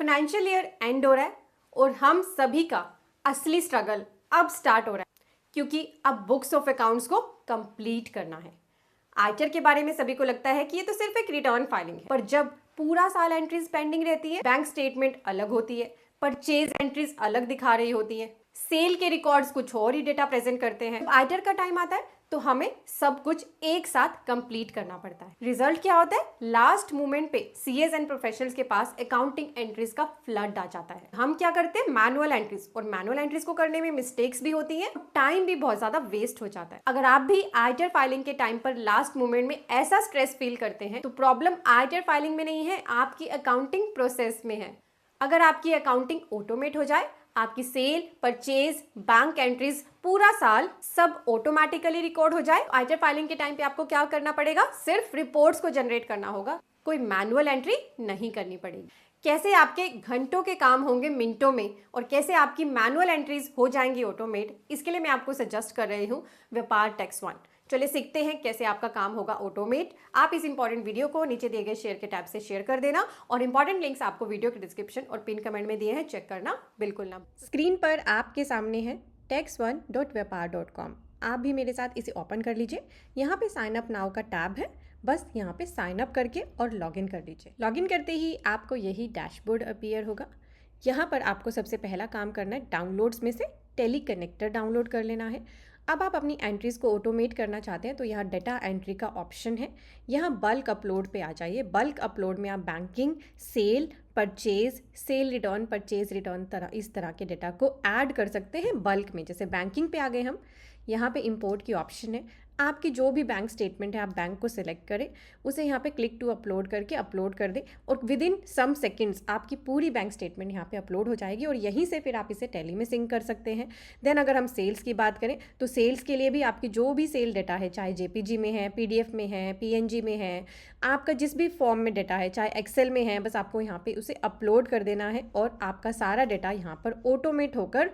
Financial year and हो रहा है और हम सभी का असली स्ट्रगल अब स्टार्ट हो रहा है, क्योंकि अब बुक्स ऑफ अकाउंट्स को कंप्लीट करना है। आयकर के बारे में सभी को लगता है कि ये तो सिर्फ एक रिटर्न फाइलिंग है, पर जब पूरा साल एंट्रीज पेंडिंग रहती है, बैंक स्टेटमेंट अलग होती है, परचेज एंट्रीज अलग दिखा रही होती है, सेल के रिकॉर्ड्स कुछ और ही डेटा प्रेजेंट करते हैं। आयकर का टाइम आता है तो हमें सब कुछ एक साथ कंप्लीट करना पड़ता है। रिजल्ट क्या होता है? लास्ट मोमेंट पे सीएस एंड प्रोफेशनल्स के पास अकाउंटिंग एंट्रीज का फ्लड आ जाता है। हम क्या करते हैं? मैनुअल एंट्रीज, और मैनुअल एंट्रीज को करने में मिस्टेक्स भी होती हैं, टाइम भी बहुत ज्यादा वेस्ट हो जाता है। अगर आप भी आयकर फाइलिंग के टाइम पर लास्ट मोमेंट में ऐसा स्ट्रेस फील करते हैं तो प्रॉब्लम आयकर फाइलिंग में नहीं है, आपकी अकाउंटिंग प्रोसेस में है। अगर आपकी अकाउंटिंग ऑटोमेट हो जाए, आपकी सेल, परचेज, बैंक एंट्रीज पूरा साल सब ऑटोमेटिकली रिकॉर्ड हो जाए, आयकर फाइलिंग के टाइम पे आपको क्या करना पड़ेगा? सिर्फ रिपोर्ट्स को जनरेट करना होगा, कोई मैनुअल एंट्री नहीं करनी पड़ेगी। कैसे आपके घंटों के काम होंगे मिनटों में और कैसे आपकी मैनुअल एंट्रीज हो जाएंगी ऑटोमेट, इसके लिए मैं आपको सजेस्ट कर रही हूँ व्यापार टैक्स वन। चलिए सीखते हैं कैसे आपका काम होगा ऑटोमेट। आप इस इंपॉर्टेंट वीडियो को नीचे दिए गए शेयर के टैब से शेयर कर देना, और इंपॉर्टेंट लिंक्स आपको वीडियो के डिस्क्रिप्शन और पिन कमेंट में दिए हैं, चेक करना बिल्कुल ना। स्क्रीन पर आपके सामने है tax1.vyapar.com। आप भी मेरे साथ इसे ओपन कर लीजिए। यहाँ पे साइन अप नाउ का टैब है, बस यहाँ पे साइन अप करके और लॉगिन कर लीजिए। लॉगिन करते ही आपको यही डैशबोर्ड अपीयर होगा। यहाँ पर आपको सबसे पहला काम करना है, डाउनलोड्स में से टेली कनेक्टर डाउनलोड कर लेना है। अब आप अपनी एंट्रीज को ऑटोमेट करना चाहते हैं तो यहाँ डाटा एंट्री का ऑप्शन है, यहाँ बल्क अपलोड पे आ जाइए। बल्क अपलोड में आप banking, sale, purchase, sale return, purchase return इस तरह के डेटा को ऐड कर सकते हैं बल्क में। जैसे बैंकिंग पे आ गए हम, यहाँ पे इंपोर्ट की ऑप्शन है। आपकी जो भी बैंक स्टेटमेंट है आप बैंक को सिलेक्ट करें, उसे यहाँ पे क्लिक टू अपलोड करके अपलोड कर दें, और विद इन सम सेकंड्स आपकी पूरी बैंक स्टेटमेंट यहाँ पे अपलोड हो जाएगी, और यहीं से फिर आप इसे टैली में सिंक कर सकते हैं। देन अगर हम सेल्स की बात करें तो सेल्स के लिए भी आपकी जो भी सेल डेटा है, चाहे जेपीजी में है, पीडीएफ में है, पीएनजी में है, आपका जिस भी फॉर्म में डेटा है, चाहे एक्सेल में है, बस आपको यहाँ पे उसे अपलोड कर देना है और आपका सारा डेटा यहाँ पर ऑटोमेट होकर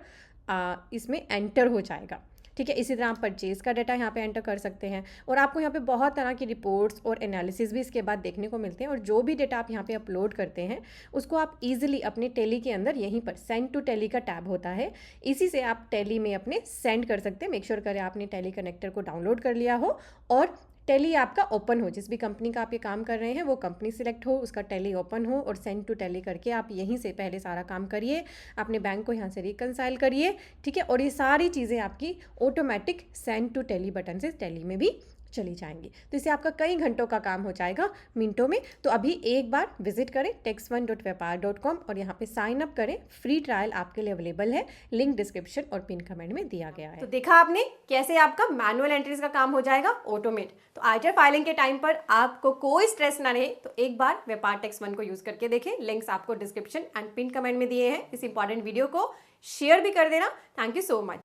इसमें एंटर हो जाएगा। ठीक है, इसी तरह आप परचेज़ का डाटा यहाँ पे एंटर कर सकते हैं, और आपको यहाँ पे बहुत तरह की रिपोर्ट्स और एनालिसिस भी इसके बाद देखने को मिलते हैं। और जो भी डेटा आप यहाँ पे अपलोड करते हैं उसको आप इजीली अपने टेली के अंदर यहीं पर सेंड टू टेली का टैब होता है, इसी से आप टेली में अपने सेंड कर सकते हैं। मेक श्योर करें आपने टेली कनेक्टर को डाउनलोड कर लिया हो और टेली आपका ओपन हो। जिस भी कंपनी का आप ये काम कर रहे हैं वो कंपनी सिलेक्ट हो, उसका टेली ओपन हो, और सेंड टू टेली करके आप यहीं से पहले सारा काम करिए, अपने बैंक को यहाँ से रिकंसाइल करिए। ठीक है, और ये सारी चीज़ें आपकी automatic send to Tally button से टेली में भी चली जाएंगी, तो इससे आपका कई घंटों का काम हो जाएगा मिनटों में। तो अभी एक बार विजिट करें tax1.vyapar.com और यहाँ पे साइन अप करें। फ्री ट्रायल आपके लिए अवेलेबल है, लिंक डिस्क्रिप्शन और पिन कमेंट में दिया गया है। तो देखा आपने कैसे आपका मैनुअल एंट्रीज का काम हो जाएगा ऑटोमेट। तो आयकर फाइलिंग के टाइम पर आपको कोई स्ट्रेस ना रहे तो एक बार व्यापार टैक्स वन को यूज करके देखें। लिंक्स आपको डिस्क्रिप्शन एंड पिन कमेंट में दिए हैं। इस इंपॉर्टेंट वीडियो को शेयर भी कर देना। Thank you so much.